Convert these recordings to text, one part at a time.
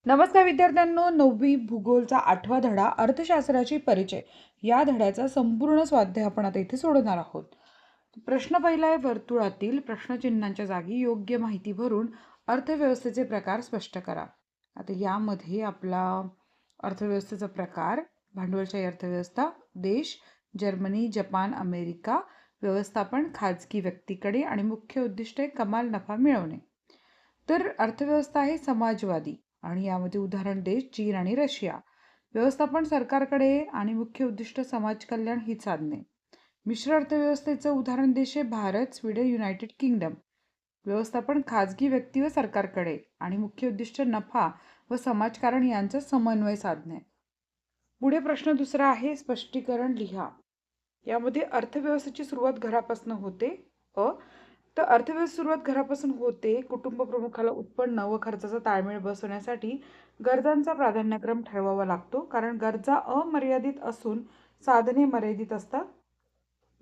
नमस्कार विद्यार्थ्यांनो, 9वी भूगोलचा 8वा धडा अर्थशास्त्राची परिचय या धड्याचा संपूर्ण स्वाध्याय आपण आता इथे सोडवणार आहोत. प्रश्न पहिला आहे, वर्तुळातील प्रश्नचिन्हांच्या जागी योग्य माहिती भरून अर्थव्यवस्थेचे प्रकार स्पष्ट करा. आता यामध्ये आपला अर्थव्यवस्थेचा प्रकार भांडवलशाही अर्थव्यवस्था, देश जर्मनी, जपान, अमेरिका, व्यवस्थापन खाजगी व्यक्तीकडे आणि मुख्य उद्दिष्ट आहे कमाल नफा मिळवणे. तर अर्थव्यवस्था आहे समाजवादी आणि यामध्ये उदाहरण देश चीन आणि रशिया. व्यवस्थापन सरकारकडे आणि मुख्य उद्दिष्ट समाज कल्याण ही साधने. मिश्र अर्थव्यवस्थेचं उदाहरण देश आहे भारत, स्वीडन, युनायटेड किंगडम. व्यवस्थापन खाजगी व्यक्ती व सरकारकडे आणि मुख्य उद्दिष्ट नफा व समाजकारण यांचं समन्वय साधणे. पुढे प्रश्न दुसरा आहे, स्पष्टीकरण लिहा. यामध्ये अर्थव्यवस्थेची सुरुवात घरापासून होते. तर अर्थव्यवस्था सुरुवात घरापासून होते. कुटुंब प्रमुखाला उत्पन्न व खर्चाचा ताळमेळ बसवण्यासाठी गरजांचा प्राधान्यक्रम ठरवावा लागतो, कारण गरजा अमर्यादित असून साधने मर्यादित असतात.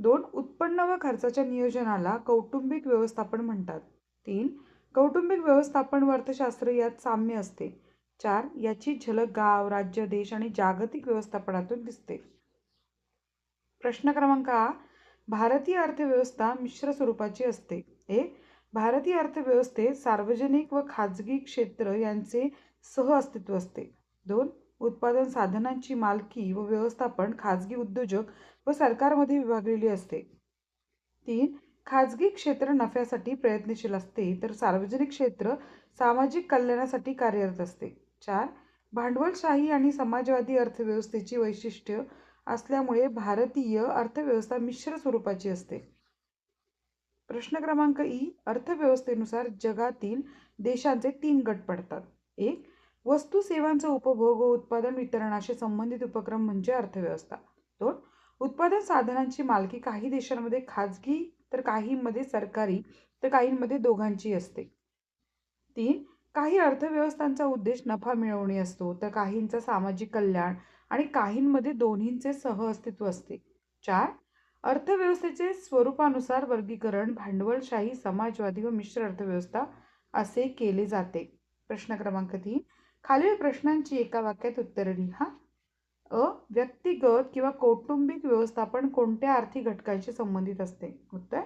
2. उत्पन्न व खर्चाच्या नियोजनाला कौटुंबिक व्यवस्थापन म्हणतात. 3. कौटुंबिक व्यवस्थापन व अर्थशास्त्र यात साम्य असते. 4. याची झलक गाव, राज्य, देश आणि जागतिक व्यवस्थापनातून दिसते. प्रश्न क्रमांक आ, भारतीय अर्थव्यवस्था मिश्र स्वरूपाची असते. 1. भारतीय अर्थव्यवस्थेत सार्वजनिक व खाजगी क्षेत्र यांचे सहअस्तित्व असते. 2. उत्पादन साधनांची मालकी व व्यवस्थापन खाजगी उद्योजक व सरकारमध्ये विभागलेली असते. 3. खाजगी क्षेत्र नफ्यासाठी प्रयत्नशील असते, तर सार्वजनिक क्षेत्र सामाजिक कल्याणासाठी कार्यरत असते. 4. भांडवलशाही आणि समाजवादी अर्थव्यवस्थेची वैशिष्ट्य असल्यामुळे भारतीय अर्थव्यवस्था मिश्र स्वरूपाची असते. प्रश्न क्रमांक ई, अर्थव्यवस्थेनुसार जगातील देशांचे 3 गट पडतात. 1. वस्तू सेवांचा उपभोग व उत्पादन वितरणाशी संबंधित उपक्रम म्हणजे अर्थव्यवस्था. 2. उत्पादन साधनांची मालकी काही देशांमध्ये खाजगी तर काहींमध्ये सरकारी तर काहींमध्ये दोघांची असते. 3. काही अर्थव्यवस्थांचा उद्देश नफा मिळवणे असतो, तर काहींचा सामाजिक कल्याण आणि काहींमध्ये दोन्हींचे सहअस्तित्व असते. 4. अर्थव्यवस्थेचे स्वरूपानुसार वर्गीकरण भांडवलशाही, समाजवादी व मिश्र अर्थव्यवस्था असे केले जाते. प्रश्न क्रमांक 3, खालील प्रश्नांची एका वाक्यात उत्तरे लिहा. अ. व्यक्तिगत किंवा कौटुंबिक व्यवस्थापन कोणत्या आर्थिक घटकांशी संबंधित असते? उत्तर.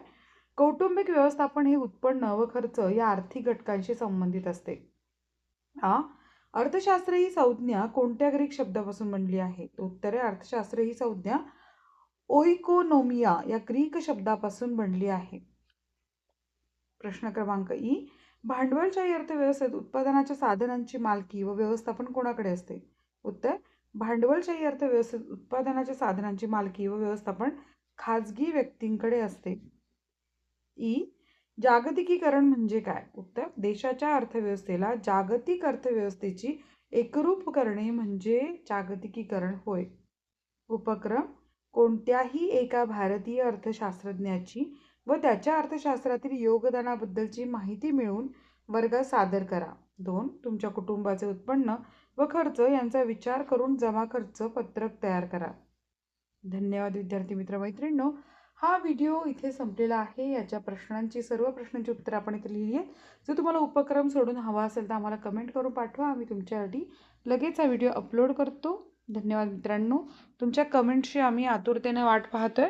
कौटुंबिक व्यवस्थापन हे उत्पन्न व खर्च या आर्थिक घटकांशी संबंधित असते. आ. अर्थशास्त्र ही संज्ञा कोणत्या ग्रीक शब्दापासून बनली आहे? उत्तर आहे, अर्थशास्त्र ही संज्ञा ओइकोनोमिया या ग्रीक शब्दापासून बनली आहे. प्रश्न क्रमांक ई, भांडवलशाही अर्थव्यवस्थेत उत्पादनाच्या साधनांची मालकी व व्यवस्थापन कोणाकडे असते? उत्तर. भांडवलशाही अर्थव्यवस्थेत उत्पादनाच्या साधनांची मालकी व व्यवस्थापन खाजगी व्यक्तींकडे असते. ई. जागतिकीकरण म्हणजे काय? उत्तर. देशाच्या अर्थव्यवस्थेला जागतिक अर्थव्यवस्थेची एकरूप करणे म्हणजे जागतिकीकरण होय. उपक्रम. कोणत्याही एका भारतीय अर्थशास्त्रज्ञाची व त्याच्या अर्थशास्त्रातील योगदानाबद्दलची माहिती मिळवून वर्गात सादर करा. 2. तुमच्या कुटुंबाचे उत्पन्न व खर्च यांचा विचार करून जमा खर्च पत्रक तयार करा. धन्यवाद विद्यार्थी मित्र मैत्रिणींनो. हा व्हिडिओ इथे संपलेला आहे. याच्या सर्व प्रश्नांची उत्तर आपण इथे लिहिली आहेत. जर तुम्हाला उपक्रम सोडून हवा असेल तर आम्हाला कमेंट करून पाठवा. आम्ही तुमच्यासाठी लगेच हा व्हिडिओ अपलोड करतो. धन्यवाद मित्रांनो. तुमच्या कमेंटची आम्ही आतुरतेने वाट पाहतोय.